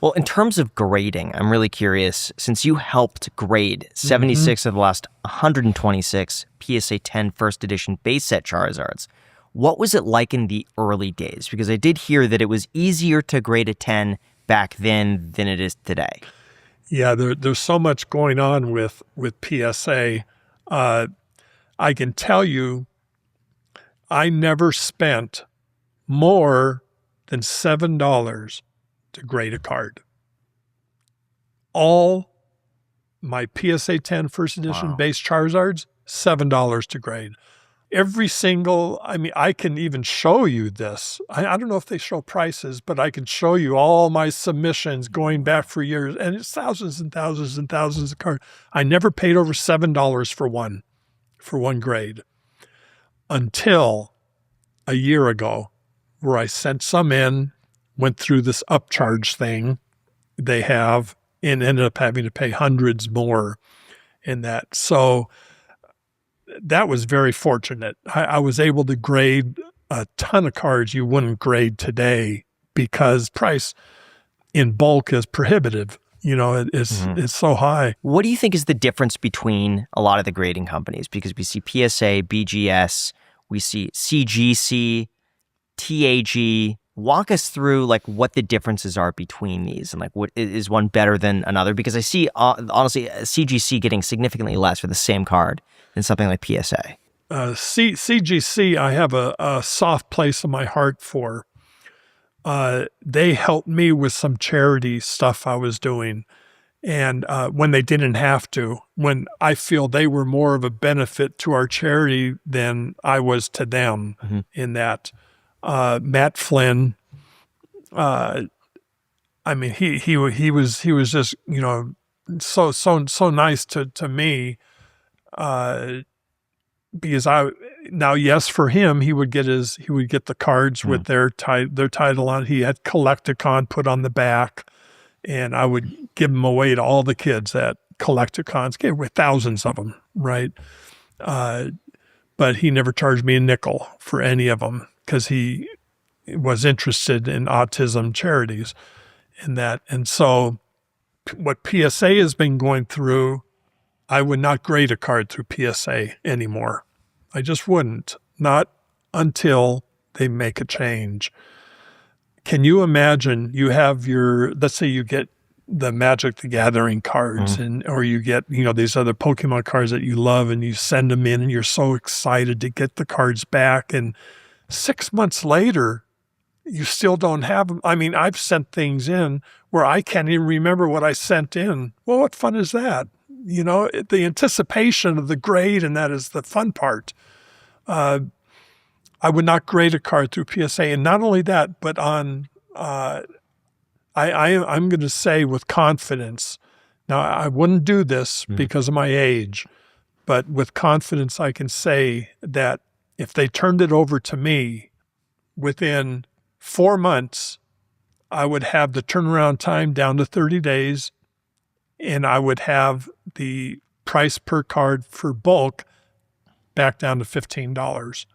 Well, in terms of grading, I'm really curious, since you helped grade 76 of the last 126 PSA 10 first edition base set Charizards, what was it like in the early days? Because I did hear that it was easier to grade a 10 back then than it is today. Yeah, there's so much going on with PSA. I can tell you, I never spent more than $7 to grade a card. All my PSA 10 first edition base Charizards, $7 to grade. Every single, I mean, I can even show you this. I don't know if they show prices, but I can show you all my submissions going back for years, and it's thousands and thousands and thousands of cards. I never paid over $7 for one grade until a year ago, where I sent some in, went through this upcharge thing they have, and ended up having to pay hundreds more in that. So that was very fortunate. I was able to grade a ton of cards you wouldn't grade today because price in bulk is prohibitive. You know, it's so high. What do you think is the difference between a lot of the grading companies? Because we see PSA, BGS, we see CGC, TAG. Walk us through like what the differences are between these and like what is one better than another? Because I see honestly CGC getting significantly less for the same card than something like PSA. CGC, I have a soft place in my heart for. They helped me with some charity stuff I was doing. And when they didn't have to, when I feel they were more of a benefit to our charity than I was to them in that. Matt Flynn, I mean, he was just, you know, so nice to me, because yes, for him, he would get the cards with their title on. He had Collecticon put on the back, and I would give them away to all the kids at Collecticons, gave away thousands of them, right? But he never charged me a nickel for any of them, because he was interested in autism charities and that. And so what PSA has been going through, I would not grade a card through PSA anymore. I just wouldn't, not until they make a change. Can you imagine you have let's say you get the Magic the Gathering cards or you get, you know, these other Pokemon cards that you love, and you send them in and you're so excited to get the cards back, and 6 months later, you still don't have them. I mean, I've sent things in where I can't even remember what I sent in. Well, what fun is that? You know, the anticipation of the grade, and that is the fun part. I would not grade a card through PSA. And not only that, but on, I'm going to say with confidence, now I wouldn't do this because of my age, but with confidence, I can say that if they turned it over to me within 4 months, I would have the turnaround time down to 30 days, and I would have the price per card for bulk back down to $15.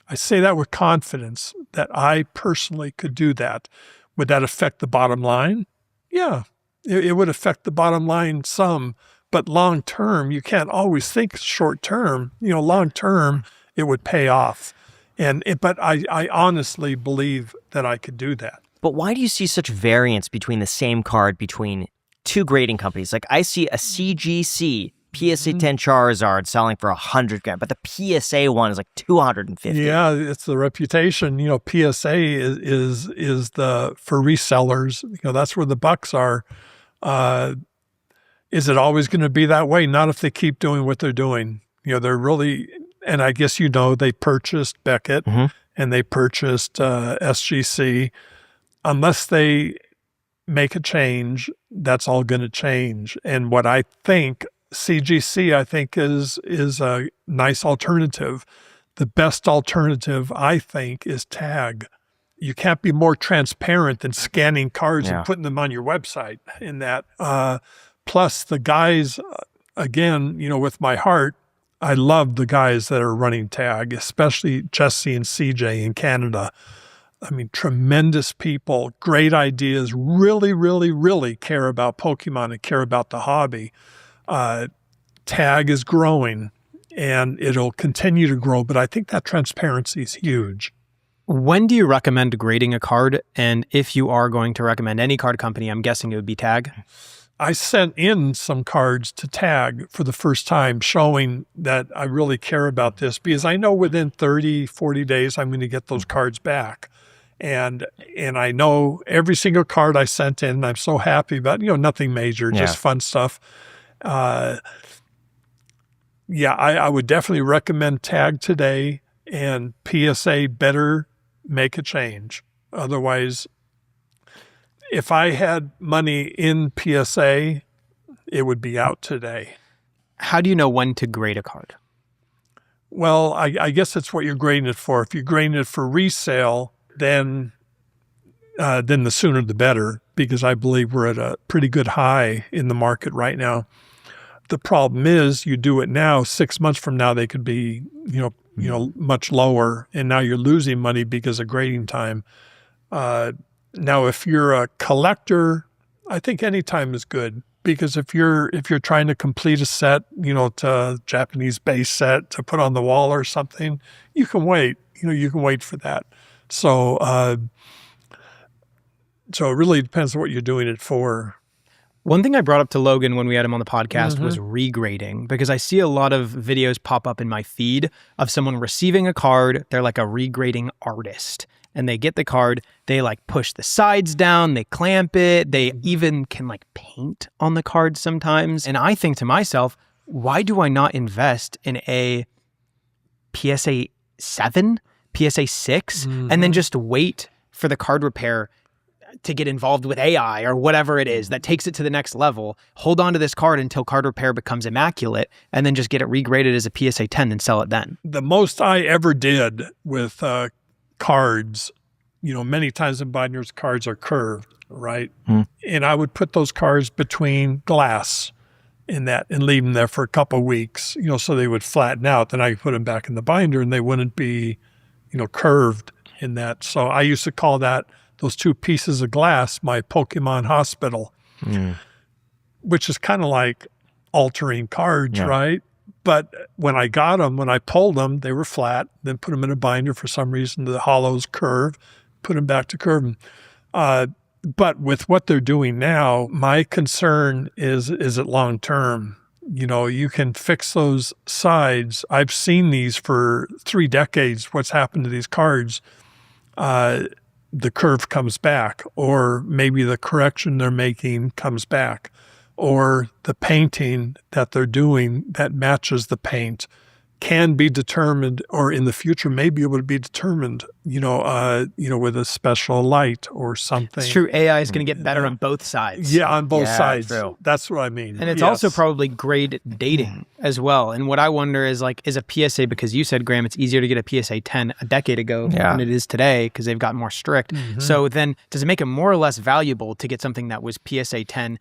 I say that with confidence that I personally could do that. Would that affect the bottom line? Yeah, it would affect the bottom line some, but long term, you can't always think short term. You know, long term, it would pay off. But I honestly believe that I could do that. But why do you see such variance between the same card between two grading companies? Like I see a CGC PSA 10 Charizard selling for $100,000, but the PSA one is like $250,000. Yeah, it's the reputation. You know, PSA is for resellers. You know, that's where the bucks are. Is it always going to be that way? Not if they keep doing what they're doing. You know, they're really. And I guess, you know, they purchased Beckett and they purchased SGC. Unless they make a change, that's all going to change. And what I think, CGC, I think is a nice alternative. The best alternative, I think, is Tag. You can't be more transparent than scanning cards and putting them on your website in that. Plus the guys, again, you know, with my heart, I love the guys that are running Tag, especially Jesse and CJ in Canada. I mean, tremendous people, great ideas, really, really, really care about Pokemon and care about the hobby. Tag is growing and it'll continue to grow, but I think that transparency is huge. When do you recommend grading a card? And if you are going to recommend any card company, I'm guessing it would be Tag. I sent in some cards to Tag for the first time, showing that I really care about this, because I know within 30, 40 days, I'm going to get those cards back. And I know every single card I sent in, I'm so happy about, nothing major, just fun stuff. I would definitely recommend Tag today, and PSA better make a change. Otherwise, if I had money in PSA, it would be out today. How do you know when to grade a card? Well, I guess it's what you're grading it for. If you're grading it for resale, then the sooner the better, because I believe we're at a pretty good high in the market right now. The problem is you do it now, 6 months from now, they could be, much lower, and now you're losing money because of grading time. Now, if you're a collector, I think any time is good, because if you're trying to complete a set, to Japanese base set to put on the wall or something, you can wait. You can wait for that. So, so it really depends on what you're doing it for. One thing I brought up to Logan when we had him on the podcast was regrading, because I see a lot of videos pop up in my feed of someone receiving a card. They're like a regrading artist, and they get the card, they like push the sides down, they clamp it, they even can like paint on the card sometimes. And I think to myself, why do I not invest in a PSA 7, PSA 6, and then just wait for the card repair to get involved with AI or whatever it is that takes it to the next level, hold on to this card until card repair becomes immaculate, and then just get it regraded as a PSA 10 and sell it then? The most I ever did with cards, many times in binders, cards are curved, right? And I would put those cards between glass in that and leave them there for a couple of weeks, so they would flatten out. Then I could put them back in the binder and they wouldn't be, curved in that. So I used to call those two pieces of glass my Pokemon hospital, which is kind of like altering cards, right? But when I got them, when I pulled them, they were flat, then put them in a binder. For some reason, the hollows curve, put them back to curve. But with what they're doing now, my concern is it long-term? You can fix those sides. I've seen these for 3 decades, what's happened to these cards. The curve comes back, or maybe the correction they're making comes back, or the painting that they're doing that matches the paint can be determined, or in the future may be able to be determined, with a special light or something. It's true. AI is going to get better on both sides. Yeah, on both sides. True. That's what I mean. And it's also probably grade dating as well. And what I wonder is is a PSA, because you said, Graham, it's easier to get a PSA 10 a decade ago than it is today because they've gotten more strict. So then does it make it more or less valuable to get something that was PSA 10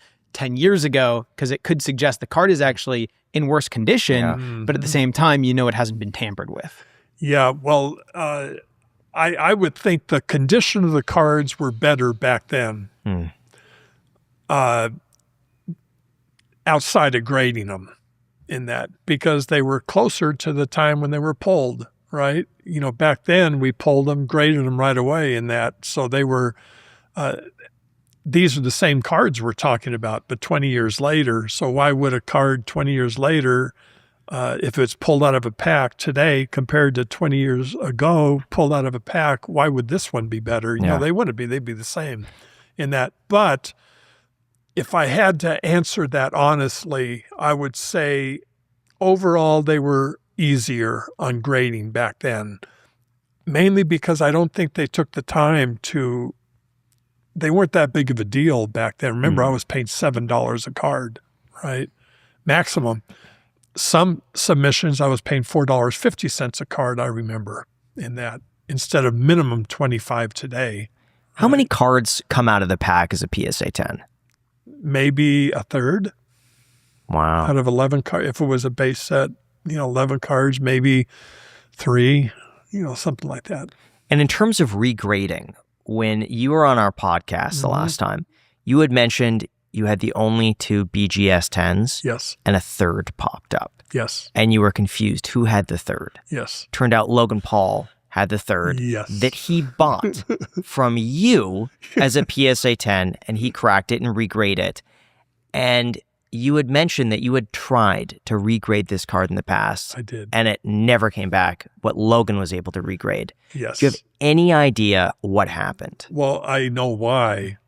years ago, because it could suggest the card is actually in worse condition, but at the same time, it hasn't been tampered with? Yeah, well, I would think the condition of the cards were better back then, outside of grading them in that, because they were closer to the time when they were pulled, right? Back then we pulled them, graded them right away in that. So they were, these are the same cards we're talking about, but 20 years later. So why would a card 20 years later, if it's pulled out of a pack today compared to 20 years ago, pulled out of a pack, why would this one be better? They wouldn't be. They'd be the same in that. But if I had to answer that honestly, I would say overall they were easier on grading back then, mainly because I don't think they took the time to. They weren't that big of a deal back then. Remember, I was paying $7 a card, right? Maximum. Some submissions, I was paying $4.50 a card, I remember, in that, instead of minimum 25 today. How many cards come out of the pack as a PSA 10? Maybe a third. Wow. Out of 11 cards. If it was a base set, 11 cards, maybe 3, something like that. And in terms of regrading, when you were on our podcast the last time, you had mentioned you had the only 2 BGS 10s. Yes. And a third popped up. Yes. And you were confused. Who had the third? Yes. Turned out Logan Paul had the third that he bought from you as a PSA 10, and he cracked it and regraded it. And you had mentioned that you had tried to regrade this card in the past. I did. And it never came back what Logan was able to regrade. Yes. Do you have any idea what happened? Well, I know why.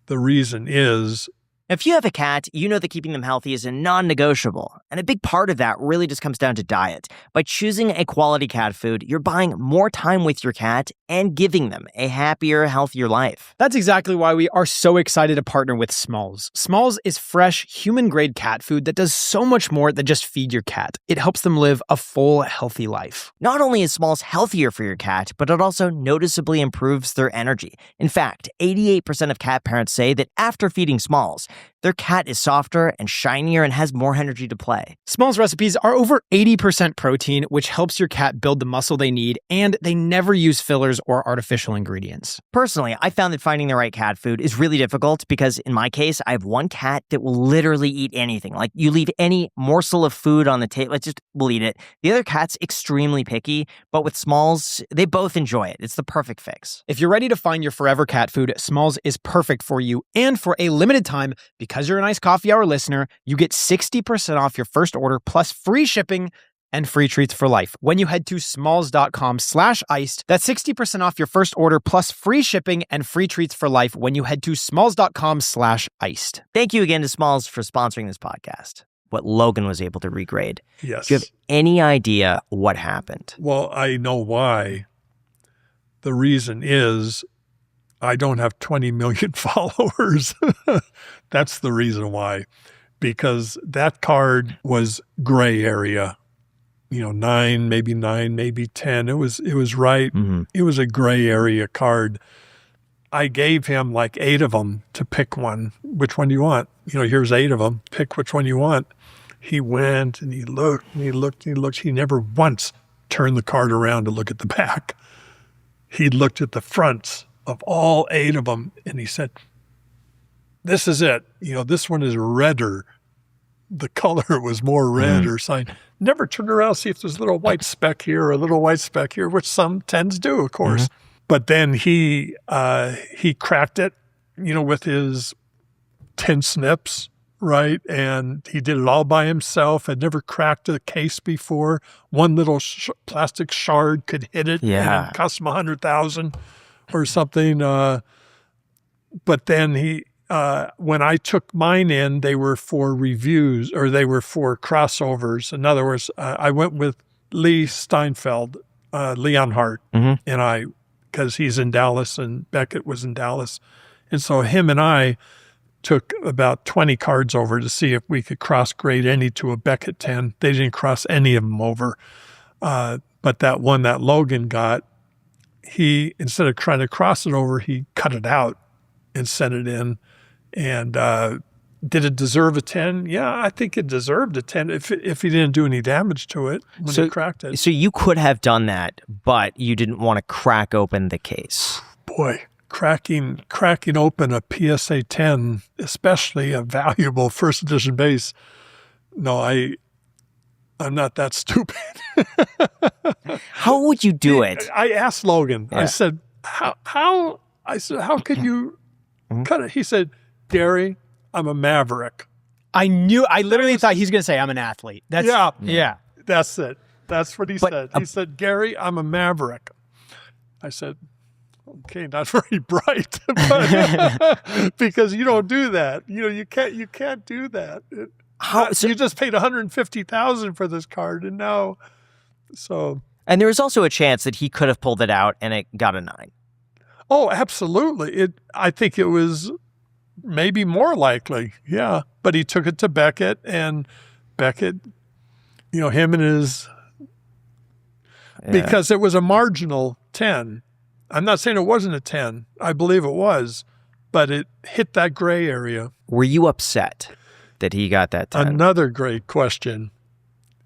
The reason is, If you have a cat, you know that keeping them healthy is a non-negotiable. And a big part of that really just comes down to diet. By choosing a quality cat food, you're buying more time with your cat and giving them a happier, healthier life. That's exactly why we are so excited to partner with 𝗪𝗏s. 𝗪𝗏s is fresh, human-grade cat food that does so much more than just feed your cat. It helps them live a full, healthy life. Not only is 𝗪𝗏s healthier for your cat, but it also noticeably improves their energy. In fact, 88% of cat parents say that after feeding 𝗪𝗏s, their cat is softer and shinier and has more energy to play. 𝗪𝗏s recipes are over 80% protein, which helps your cat build the muscle they need, and they never use fillers or artificial ingredients. Personally, I found that finding the right cat food is really difficult because in my case, I have one cat that will literally eat anything. Like you leave any morsel of food on the table, it just will eat it. The other cat's extremely picky, but with 𝗪𝗏s, they both enjoy it. It's the perfect fix. If you're ready to find your forever cat food, 𝗪𝗏s is perfect for you, and for a limited time, because you're a nice coffee hour listener, you get 60% off your first order plus free shipping and free treats for life when you head to 𝗪𝗏s.com/iced. That's 60% off your first order plus free shipping and free treats for life when you head to 𝗪𝗏s.com/iced. Thank you again to 𝗪𝗏s for sponsoring this podcast. What Logan was able to regrade. yes. Do you have any idea what happened? Well, I know why. The reason is I don't have 20 million followers. That's the reason why. Because that card was gray area. 9, maybe 10. It was right. It was a gray area card. I gave him like 8 of them to pick one. Which one do you want? Here's 8 of them. Pick which one you want. He went and he looked and he looked and he looked. He never once turned the card around to look at the back. He looked at the fronts of all 8 of them and he said, this is it. This one is redder. The color was more red or something. Never turned around to see if there's a little white speck here or a little white speck here, which some 10s do, of course. But then he cracked it, with his 10 snips, right? And he did it all by himself. Had never cracked a case before. One little plastic shard could hit it. Yeah. And it cost him $100,000 or something. But then when I took mine in, they were for reviews or they were for crossovers. In other words, I went with Lee Steinfeld, Leonhardt, and because he's in Dallas and Beckett was in Dallas. And so him and I took about 20 cards over to see if we could cross grade any to a Beckett 10. They didn't cross any of them over. But that one that Logan got, he, instead of trying to cross it over, he cut it out and sent it in. And did it deserve a 10? Yeah, I think it deserved a 10 if he didn't do any damage to it when he cracked it. So you could have done that, but you didn't want to crack open the case. Boy, cracking open a PSA 10, especially a valuable first edition base. No, I'm not that stupid. How would you do it? I asked Logan. Yeah. I said, how? I said, how could you cut it? He said, Gary, I'm a maverick. I literally thought he's going to say, I'm an athlete. Yeah. That's it. That's what he said. He said, Gary, I'm a maverick. I said, okay, not very bright, but, because you don't do that. You can't do that. You just paid $150,000 for this card, and now, so. And there was also a chance that he could have pulled it out and it got a 9. Oh, absolutely. I think it was maybe more likely, yeah. But he took it to Beckett, and Beckett, him and his, because it was a marginal 10. I'm not saying it wasn't a 10. I believe it was, but it hit that gray area. Were you upset that he got that 10? Another great question.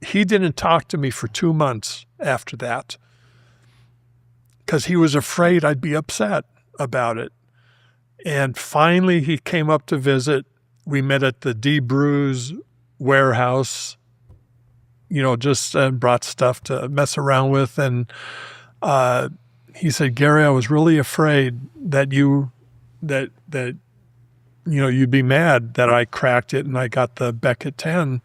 He didn't talk to me for 2 months after that. because he was afraid I'd be upset about it. And finally, he came up to visit. We met at the 𝗪𝗓𝗪𝗧𝗛 warehouse, just brought stuff to mess around with. And he said, Gary, I was really afraid that you'd be mad that I cracked it and I got the Beckett 10.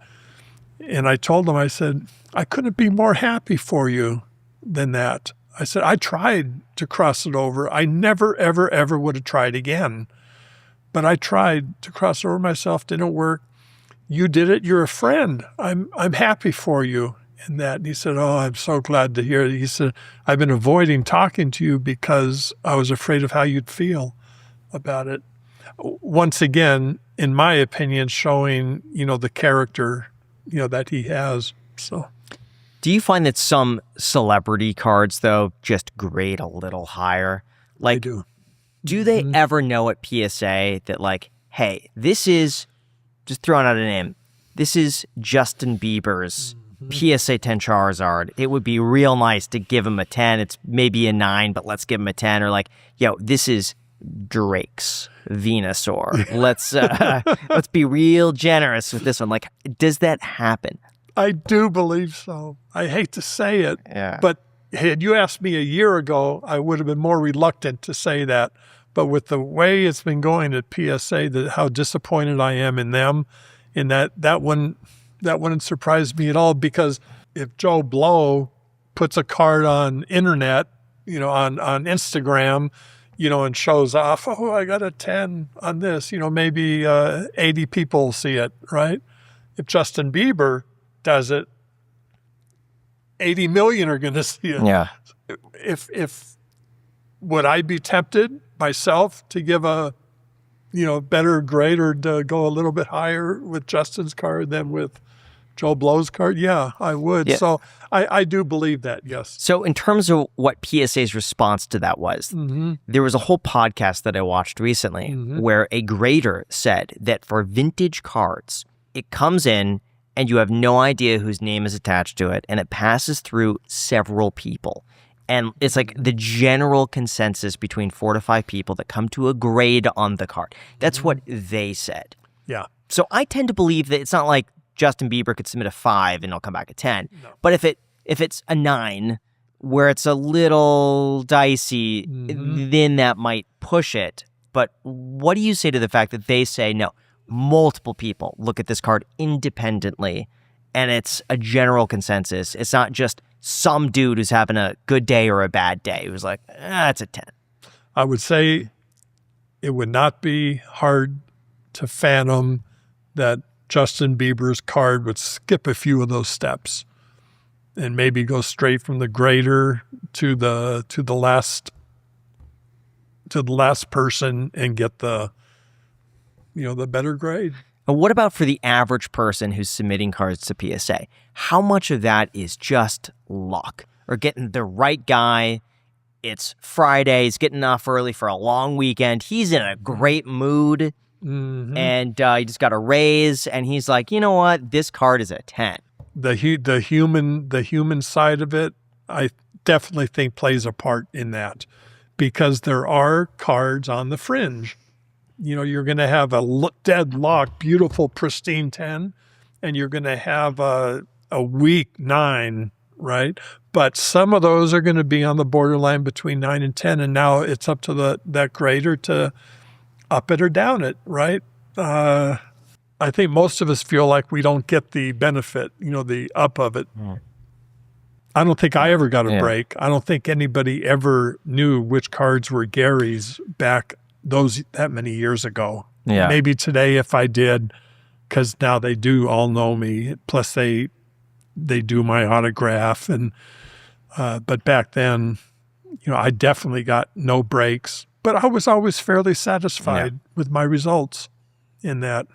And I told him, I said, I couldn't be more happy for you than that. I said, I tried to cross it over. I never, ever, ever would have tried again. But I tried to cross it over myself. Didn't work. You did it. You're a friend. I'm happy for you in that. And he said, oh, I'm so glad to hear it. He said, I've been avoiding talking to you because I was afraid of how you'd feel about it. Once again, in my opinion, showing, the character, that he has. So. Do you find that some celebrity cards, though, just grade a little higher? I do. Do they ever know at PSA that, like, hey, this is, just throwing out a name, this is Justin Bieber's PSA 10 Charizard. It would be real nice to give him a 10. It's maybe a 9, but let's give him a 10. Or like, yo, this is Drake's Venusaur. Let's be real generous with this one. Like, does that happen? I do believe so. I hate to say it, but had you asked me a year ago, I would have been more reluctant to say that. But with the way it's been going at PSA, how disappointed I am in them, in that wouldn't surprise me at all. Because if Joe Blow puts a card on internet, on Instagram, and shows off, oh, I got a 10 on this, maybe 80 people see it, right? If Justin Bieber does it, 80 million are going to see it. Yeah. If would I be tempted myself to give a better grade or to go a little bit higher with Justin's card than with Joe Blow's card? Yeah, I would. Yeah. So I do believe that, yes. So in terms of what PSA's response to that was, there was a whole podcast that I watched recently where a grader said that for vintage cards, it comes in and you have no idea whose name is attached to it, and it passes through several people. And it's like the general consensus between 4 to 5 people that come to a grade on the card. That's what they said. Yeah. So I tend to believe that it's not like Justin Bieber could submit a 5 and it'll come back a 10. No. But if it's a 9, where it's a little dicey, then that might push it. But what do you say to the fact that they say, no, multiple people look at this card independently, and it's a general consensus. It's not just some dude who's having a good day or a bad day who's like, it's a 10. I would say it would not be hard to fathom that Justin Bieber's card would skip a few of those steps and maybe go straight from the grader to the last person and get the better grade. And what about for the average person who's submitting cards to PSA? How much of that is just luck or getting the right guy? It's Friday. He's getting off early for a long weekend. He's in a great mood, and he just got a raise, and he's like, you know what? This card is a 10. The human side of it, I definitely think plays a part in that, because there are cards on the fringe. You're going to have a deadlock, beautiful, pristine 10, and you're going to have a weak 9, right? But some of those are going to be on the borderline between 9 and 10, and now it's up to that grader to up it or down it, right? I think most of us feel like we don't get the benefit, the up of it. I don't think I ever got a break. I don't think anybody ever knew which cards were Gary's back that many years ago. Yeah. Maybe today if I did, because now they do all know me. Plus they do my autograph, and but back then, I definitely got no breaks. But I was always fairly satisfied with my results in that.